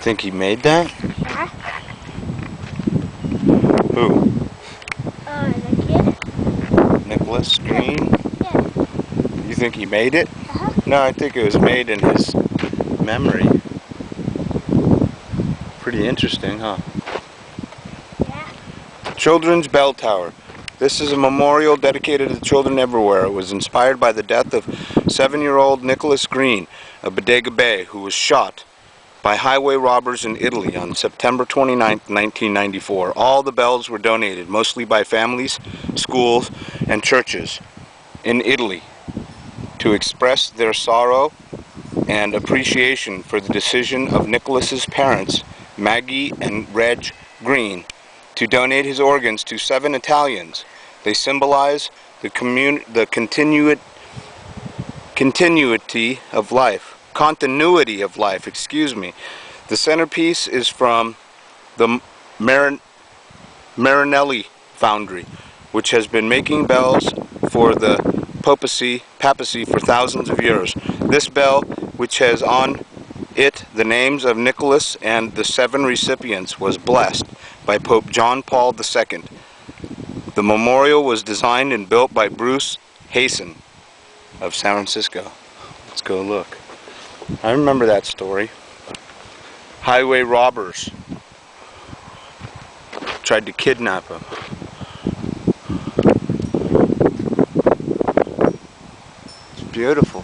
Think he made that? Yeah. Who? The kid. Nicholas Green? Yeah. You think he made it? Uh-huh. No, I think it was made in his memory. Pretty interesting, huh? Yeah. Children's Bell Tower. This is a memorial dedicated to children everywhere. It was inspired by the death of 7-year-old Nicholas Green of Bodega Bay, who was shot by highway robbers in Italy on September 29, 1994. All the bells were donated, mostly by families, schools, and churches in Italy, to express their sorrow and appreciation for the decision of Nicholas's parents, Maggie and Reg Green, to donate his organs to 7 Italians. They symbolize the continuity of life, excuse me. The centerpiece is from the Marinelli Foundry, which has been making bells for the papacy for thousands of years. This bell, which has on it the names of Nicholas and the 7 recipients, was blessed by Pope John Paul II. The memorial was designed and built by Bruce Hasen of San Francisco. Let's go look. I remember that story. Highway robbers tried to kidnap him. It's beautiful.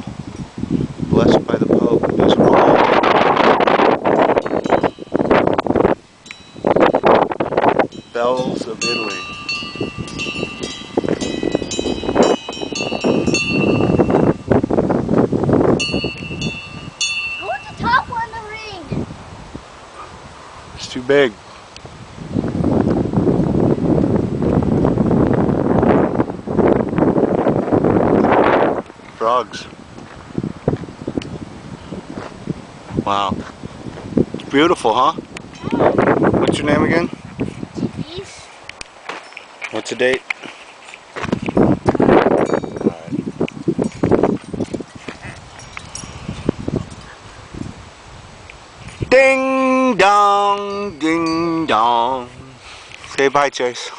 Blessed by the Pope. It's Rome. Bells of Italy. I want the top one, the ring. It's too big. Frogs. Wow. It's beautiful, huh? What's your name again? TVs. What's the date? Ding dong, ding dong. Say bye, Chase.